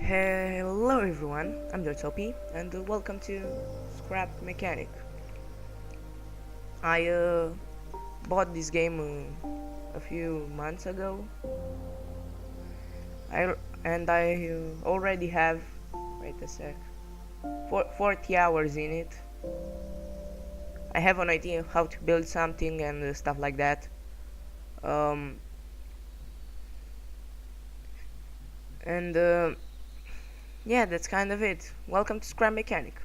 Hello everyone, I'm Topi and welcome to Scrap Mechanic. I bought this game a few months ago. I already have, wait a sec, 40 hours in it. I have an idea how to build something and stuff like that. Um, and yeah, that's kind of it. Welcome to Scrap Mechanic.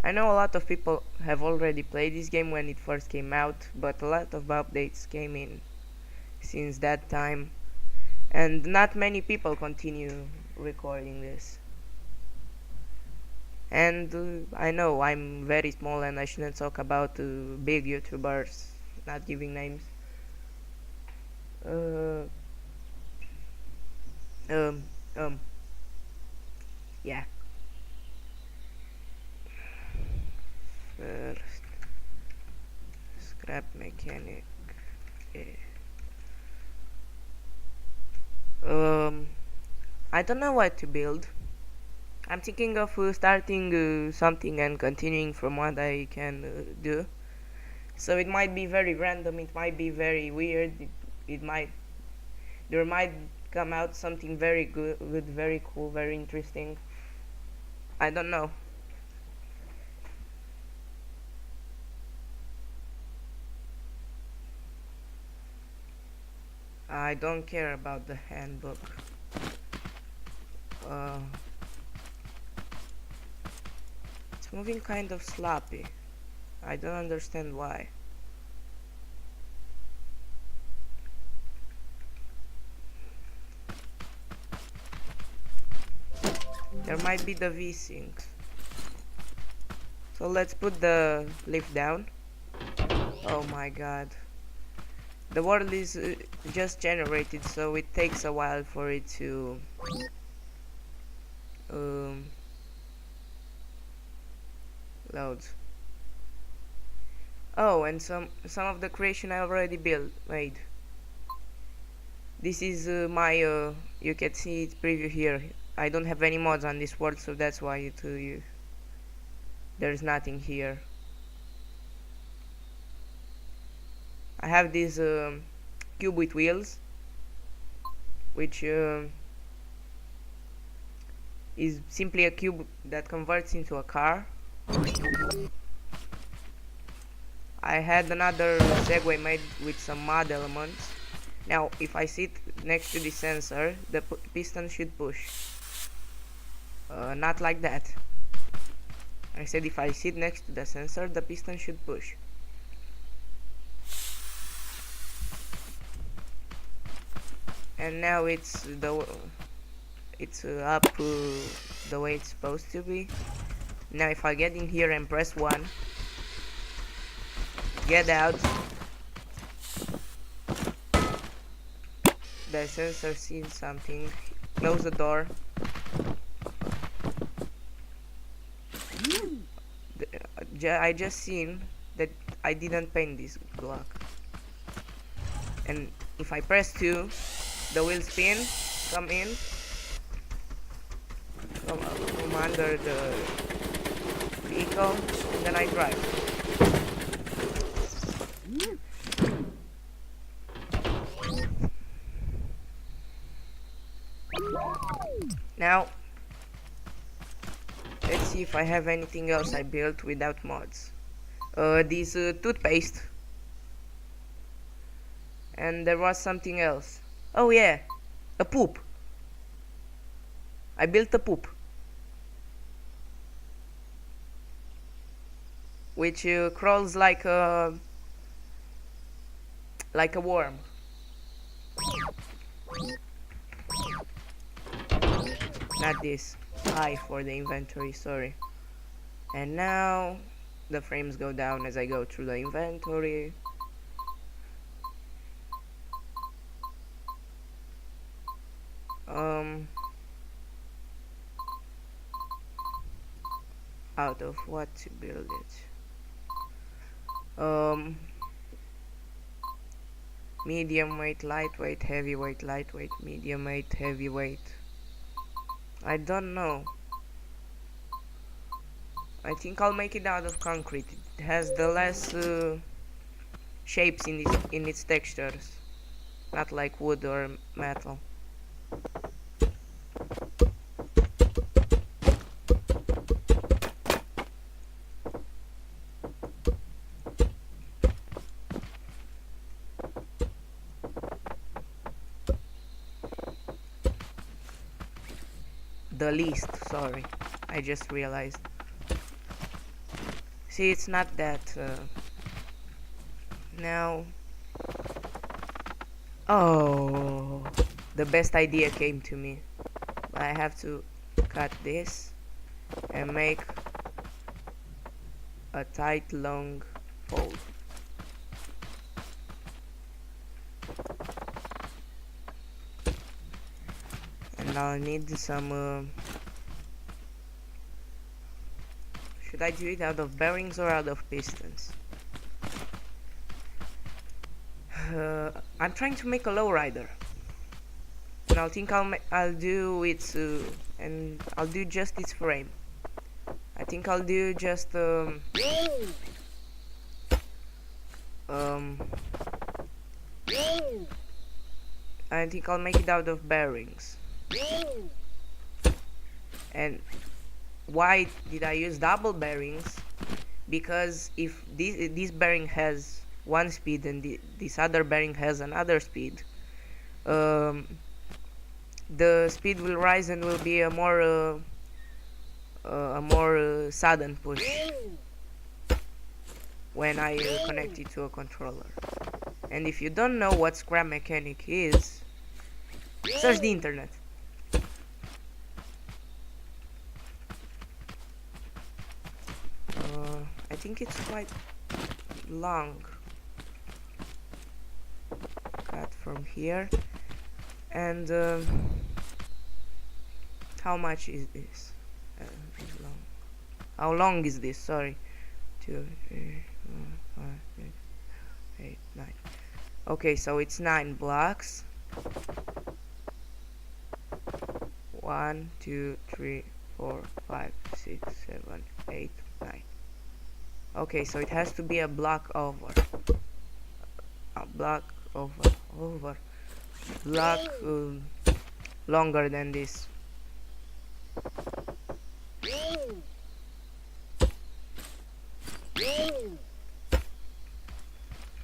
I know a lot of people have already played this game when it first came out, but a lot of updates came in since that time, and not many people continue recording this. And I know I'm very small and I shouldn't talk about big YouTubers, not giving names. Uh, um, um, yeah. First, scrap mechanic. Yeah. Um, I don't know what to build. I'm thinking of starting something and continuing from what I can do. So it might be very random. It might be very weird. It might there might come out something very good, very cool, very interesting. I don't know. I don't care about the handbook. Uh, it's moving kind of sloppy. I don't understand why. There might be the V-Syncs. So let's put the lift down. Oh my god. The world is just generated, so it takes a while for it to um, load. Oh, and some of the creation I already made. This is my you can see it preview here. I don't have any mods on this world, so that's why there's nothing here. I have this cube with wheels, which is simply a cube that converts into a car. I had another Segway made with some mod elements. Now, if I sit next to the sensor, the piston should push. Not like that. I said if I sit next to the sensor, the piston should push. And now it's up the way it's supposed to be. Now if I get in here and press 1, get out, the sensor sees something, close the door. I just seen that I didn't paint this block. And if I press 2, the wheel spin, come in, come under the vehicle, and then I drive. Now, let's see if I have anything else I built without mods. This toothpaste. And there was something else. Oh yeah, a poop. I built a poop. Which crawls like a worm. Not this. I for the inventory, sorry. And now the frames go down as I go through the inventory. Out of what to build it. Medium weight, lightweight, heavyweight, lightweight, medium weight, heavyweight. I don't know. I think I'll make it out of concrete. It has the less shapes in its textures, not like wood or metal. The least, sorry. I just realized. See, it's not that. Now. Oh, the best idea came to me. I have to cut this and make a tight long pole. And I'll need some. Should I do it out of bearings or out of pistons? I'm trying to make a lowrider, and I think I'll do its and I'll do just its frame. I think I'll do just I think I'll make it out of bearings. And why did I use double bearings? Because if this bearing has one speed and this other bearing has another speed, the speed will rise and will be a more sudden push when I connect it to a controller. And if you don't know what scrap mechanic is, search the internet. I think it's quite long. Cut from here. And how much is this? Long. How long is this? Sorry. 2, 3, 4, 5, 6, 8, 9. Okay, so it's 9 blocks. 1, 2, 3, 4, 5, 6, 7, 8, 9. Okay, so it has to be a block over. A block over. Block longer than this.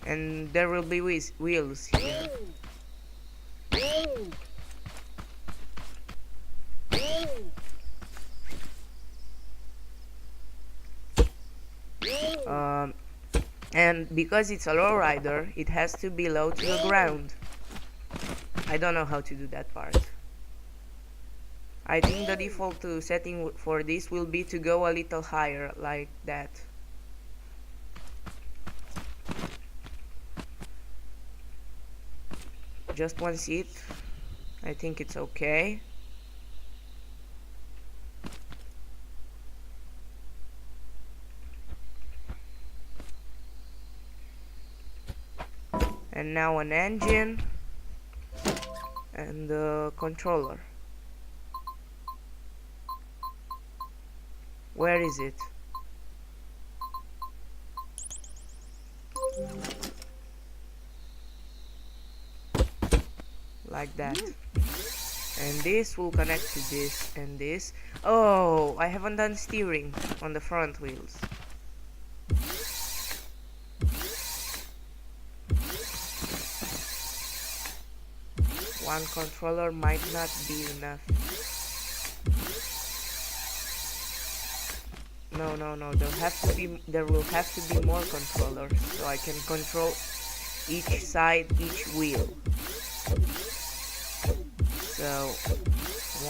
And there will be wheels here. And because it's a lowrider, it has to be low to the ground. I don't know how to do that part. I think the default setting for this will be to go a little higher, like that. Just one seat. I think it's okay. And now an engine and a controller. Where is it? Like that. And this will connect to this and this. Oh, I haven't done steering on the front wheels. One controller might not be enough. No, there will have to be more controllers so I can control each side, each wheel. So,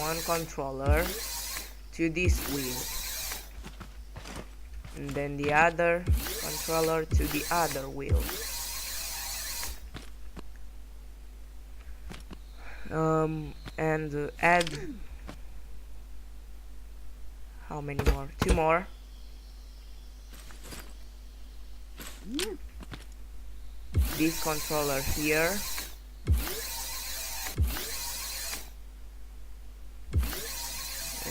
one controller to this wheel. And then the other controller to the other wheel. And add how many more? 2 more. This controller here.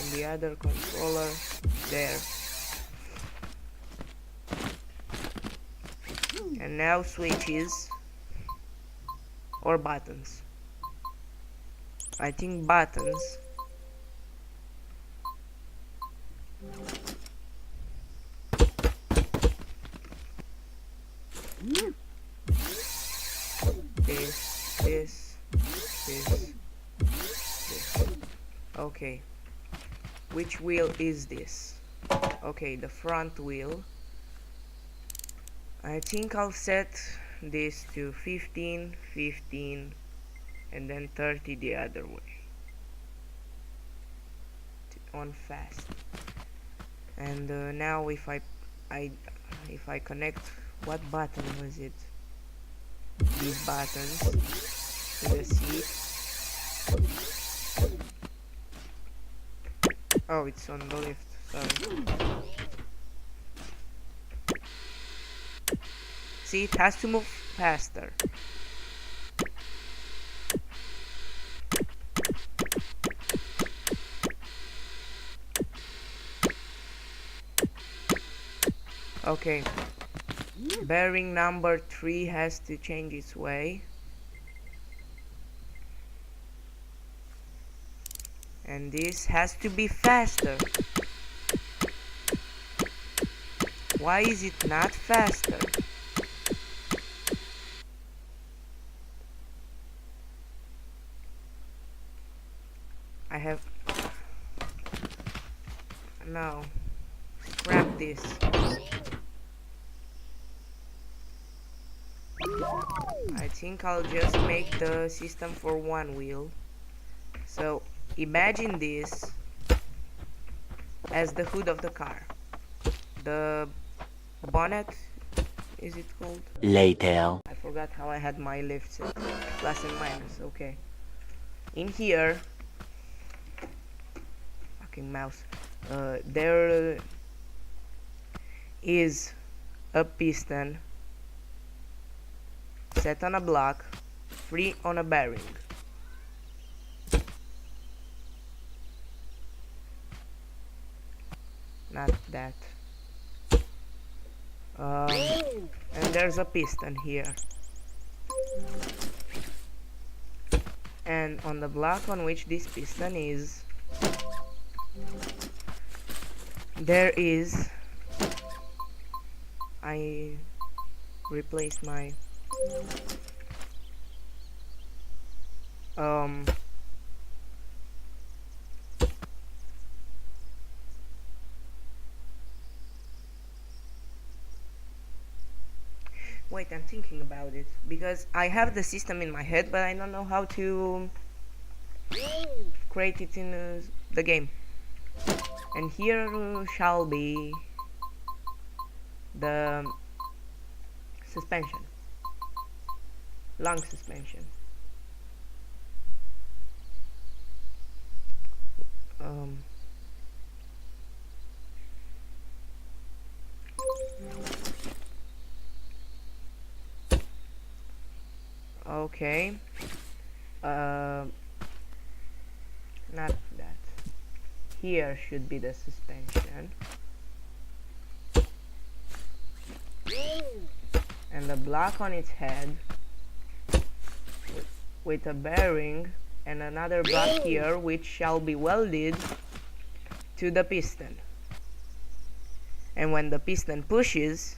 and the other controller there. And now switches or buttons. I think buttons. This. Okay. Which wheel is this? Okay, the front wheel. I think I'll set this to 15, 15, and then 30 the other way. On fast. And now if I connect, what button was it? These buttons to the seat. Oh, it's on the lift, sorry. See, it has to move faster. Okay, bearing number 3 has to change its way. And this has to be faster. Why is it not faster? I have... No. Scrap this. I think I'll just make the system for one wheel. So imagine this as the hood of the car. The bonnet, is it called? Later. I forgot how I had my lift set. Plus and minus, okay. In here, fucking mouse, there is a piston set on a block, free on a bearing. Not that. And there's a piston here. And on the block on which this piston is, there is... I replaced my... Wait, I'm thinking about it, because I have the system in my head, but I don't know how to create it in the game. And here shall be the suspension, long suspension. Okay. Not that. Here should be the suspension. And the block on its head with a bearing and another block here which shall be welded to the piston. And when the piston pushes,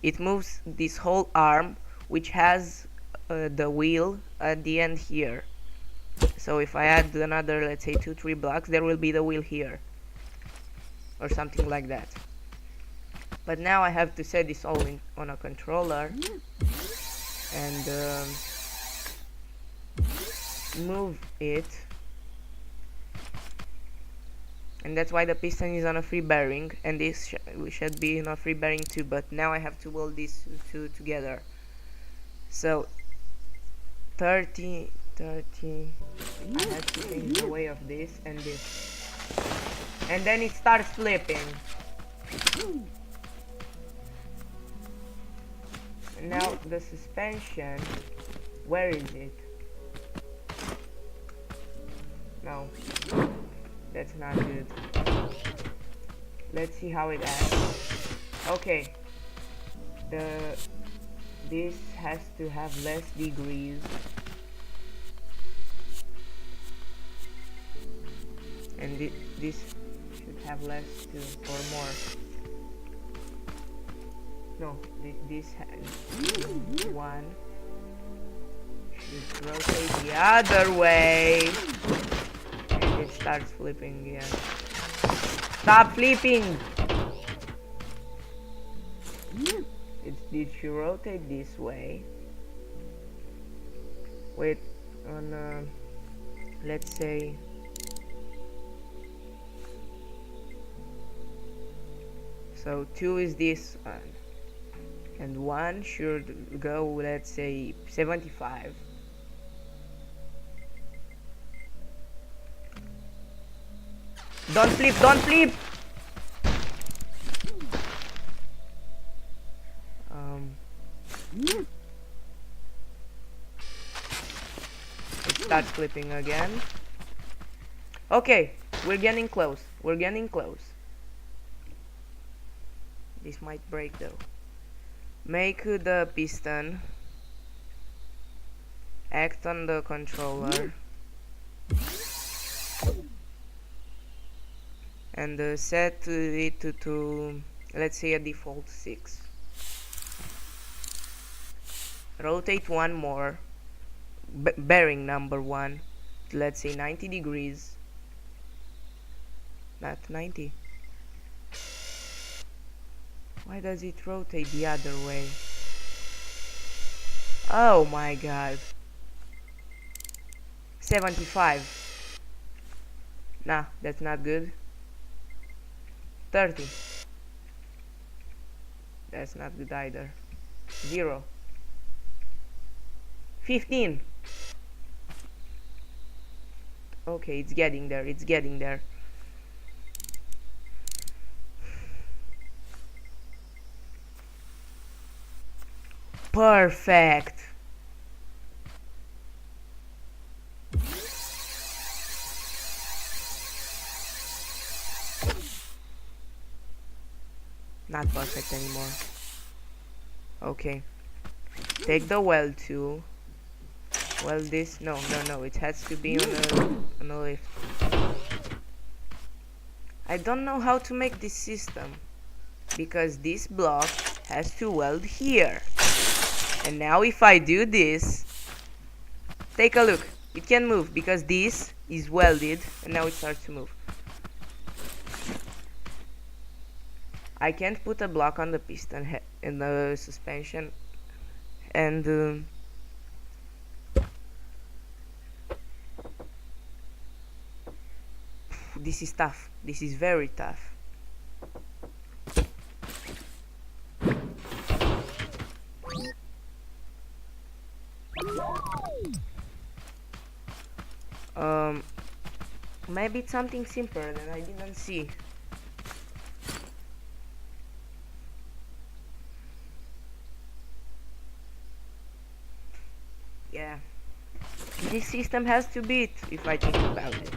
it moves this whole arm which has the wheel at the end here. So if I add another, let's say 2-3 blocks, there will be the wheel here or something like that. But now I have to set this all on a controller and move it, and that's why the piston is on a free bearing, and this should be on a free bearing too, but now I have to weld these two together. So 30, I have to change the way of this and this, and then it starts flipping. And now the suspension, where is it? No, That's not good. Let's see how it acts. Okay. This has to have less degrees. And this should have less too, or more. No, this one should rotate the other way. And it starts flipping again. Stop flipping! It should rotate this way. Wait, on let's say so 2 is this one, and 1 should go, let's say 75. Don't flip, don't flip! It starts flipping again. Okay, we're getting close. We're getting close. This might break though. Make the piston act on the controller and set it to let's say a default 6. Rotate one more, bearing number 1, let's say 90 degrees. Not 90. Why does it rotate the other way? Oh my god. 75. Nah, that's not good. 30. That's not good either. 0. 15. Okay, it's getting there, it's getting there. Perfect. Not perfect anymore. Okay. Take the weld tool. Weld this. No, it has to be on a lift. I don't know how to make this system, because this block has to weld here. And now if I do this, take a look, it can move because this is welded and now it starts to move. I can't put a block on the piston in the suspension, and this is tough. This is very tough. Maybe it's something simpler that I didn't see. Yeah, this system has to beat if I think about it.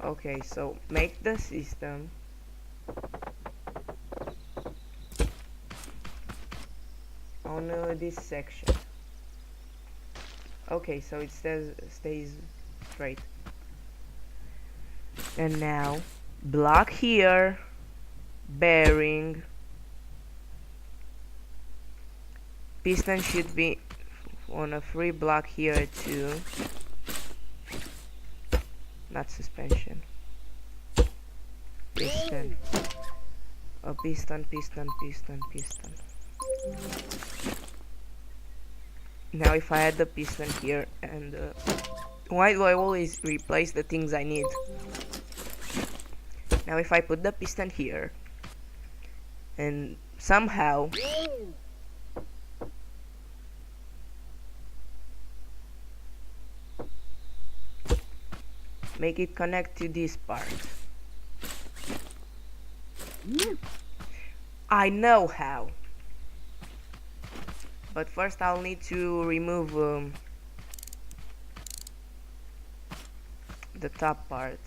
Okay, so make the system on this section. Okay, so it stays straight. And now block here, bearing, piston should be on a free block here too, not suspension. Piston, a piston. Now if I add the piston here, and why do I always replace the things I need? Now if I put the piston here, and somehow make it connect to this part. I know how. But first I'll need to remove the top part.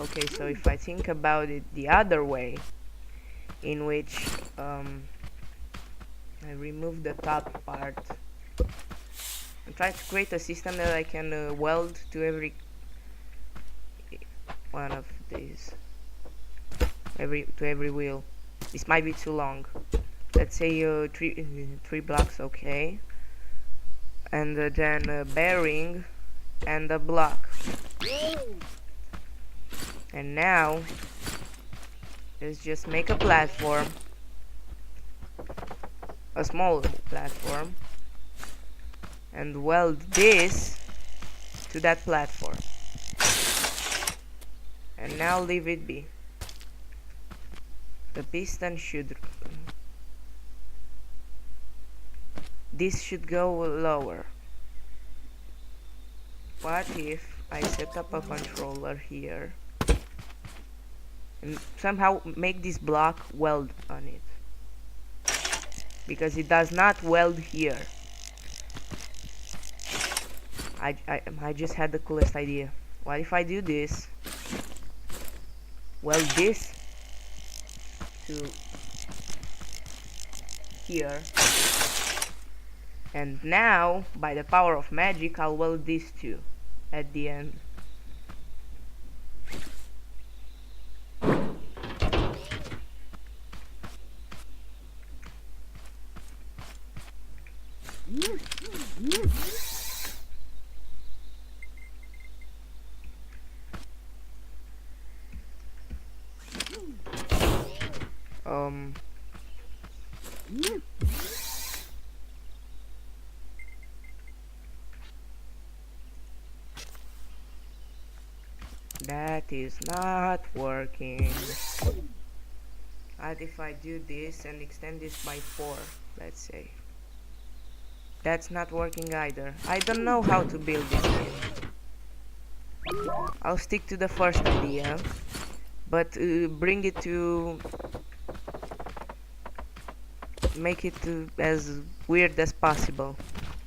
Okay, so if I think about it the other way, in which I remove the top part and try to create a system that I can weld to every one of these, to every wheel. This might be too long. Let's say three blocks, okay, and then a bearing and a block. And now let's just make a platform, a small platform, and weld this to that platform, and now leave it be. The piston should, this should go lower. What if I set up a controller here and somehow make this block weld on it? Because it does not weld here. I just had the coolest idea. What if I do this? Weld this to here. And now, by the power of magic, I'll weld this too at the end. That is not working. What if I do this and extend this by 4, let's say? That's not working either. I don't know how to build this game. I'll stick to the first idea, but bring it to make it as weird as possible,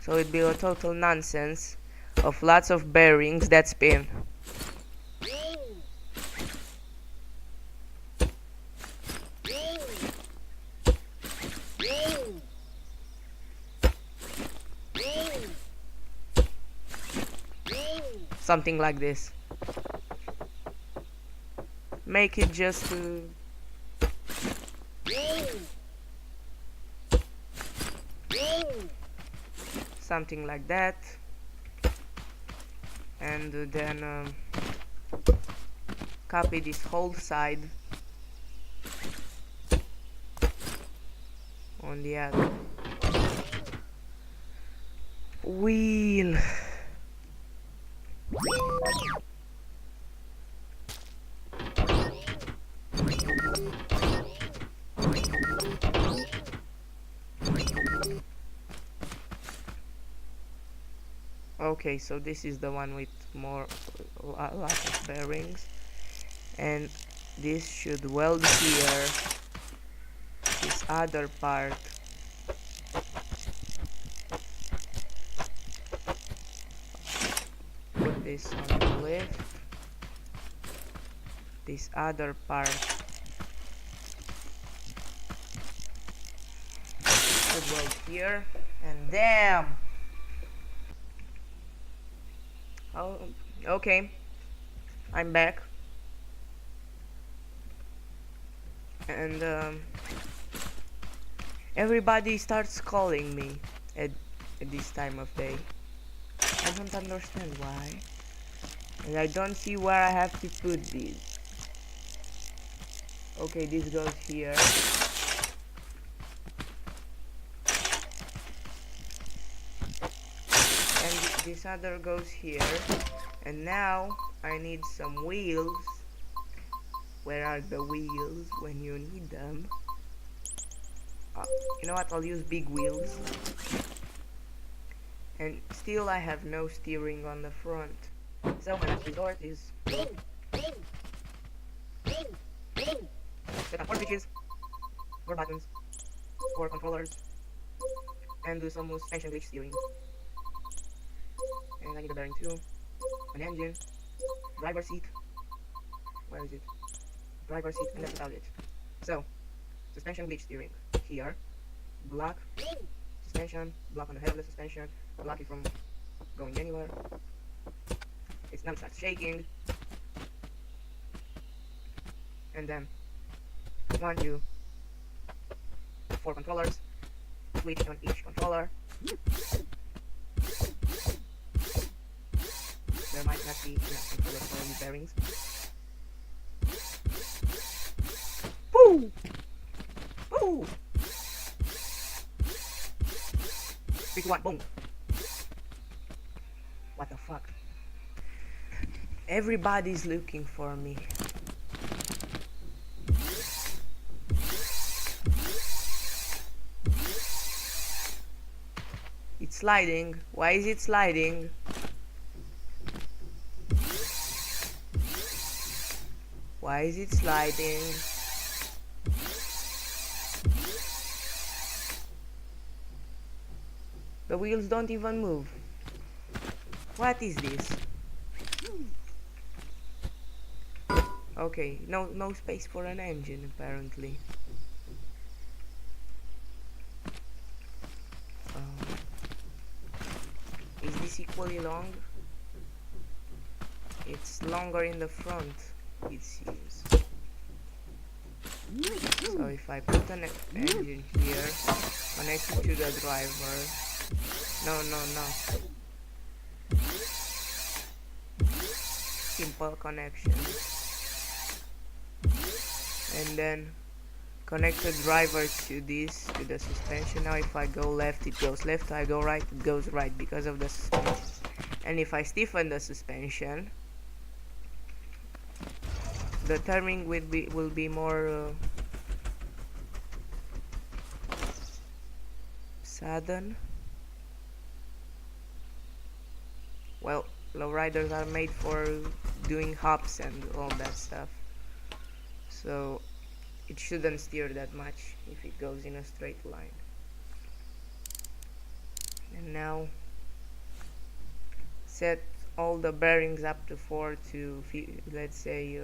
so it'd be a total nonsense of lots of bearings that spin. Something like this. Make it just something like that, and then copy this whole side on the other wheel. Okay, so this is the one with a lot of bearings, and this should weld here. This other part put this on the left. This other part should weld here, and damn. Oh, okay, I'm back, and everybody starts calling me at this time of day. I don't understand why, and I don't see where I have to put these. Okay, this goes here. And this other goes here. And now I need some wheels. Where are the wheels when you need them? You know what, I'll use big wheels. and still I have no steering on the front. So my last resort is set up 4 switches, 4 buttons, 4 controllers, and do some suspension glitch steering. And I need a bearing too, an engine, driver seat, where is it? Driver seat, and that's about it. So, suspension glitch steering, here, block, suspension, block on the headless suspension, block it from going anywhere. It's now starts shaking, and then 1, 2, 4 controllers, switch on each controller. There might not be enough controllers for any bearings. Woo! Woo! 3, 2, 1, boom! What the fuck? Everybody's looking for me. It's sliding. Why is it sliding? Why is it sliding? The wheels don't even move. What is this? Okay, no space for an engine apparently. Is this equally long? It's longer in the front, it seems. So if I put an engine here, connect it to the driver. No. Simple connection. And then connect the driver to this, to the suspension. Now if I go left, it goes left. I go right, it goes right because of the suspension. And if I stiffen the suspension, the turning will be more sudden. Well, lowriders are made for doing hops and all that stuff, so it shouldn't steer that much if it goes in a straight line. And now set all the bearings up to 4 to let's say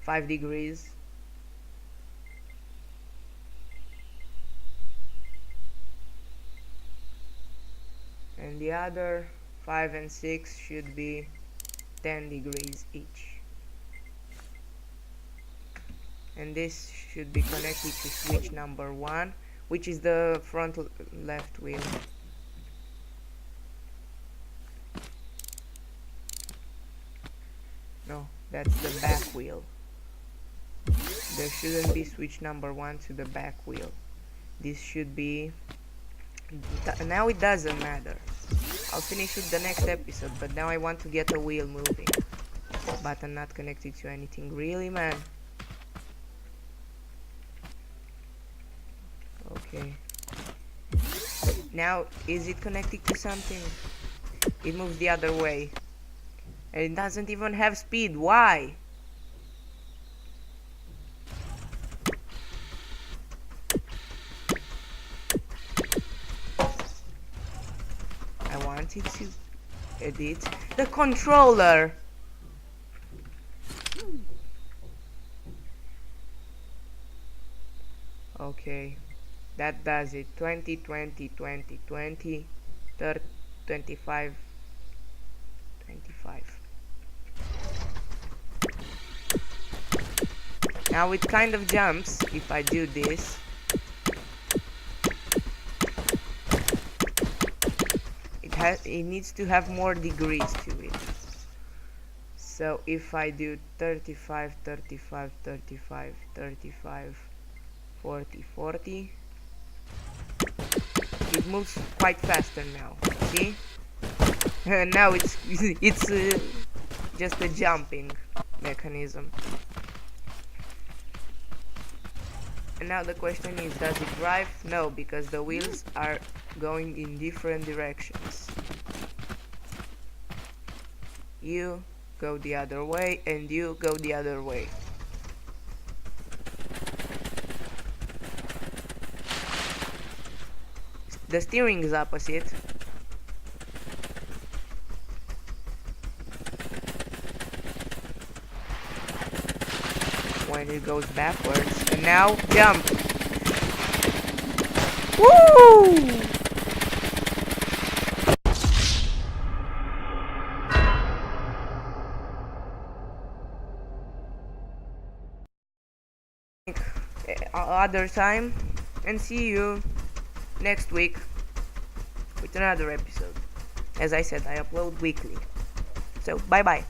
5 degrees. And the other 5 and 6 should be 10 degrees each. And this should be connected to switch number 1, which is the front left wheel. No, that's the back wheel. There shouldn't be switch number 1 to the back wheel. This should be... Now it doesn't matter. I'll finish it the next episode, but now I want to get a wheel moving. Button not connected to anything. Really, man? Okay. Now, is it connected to something? It moves the other way. And it doesn't even have speed. Why? I wanted to edit the controller. Okay. That does it. 20, 20, 20, 20, 30, 25, 25. Now it kind of jumps if I do this. It needs to have more degrees to it. So if I do 35, 35, 35, 35, 40, 40, it moves quite faster now. See? Now it's just a jumping mechanism. And now the question is, does it drive? No, because the wheels are going in different directions. you go the other way, and you go the other way. The steering is opposite. When it goes backwards. And now, jump! Woo! Other time, and see you next week with another episode. As I said, I upload weekly. So, bye bye.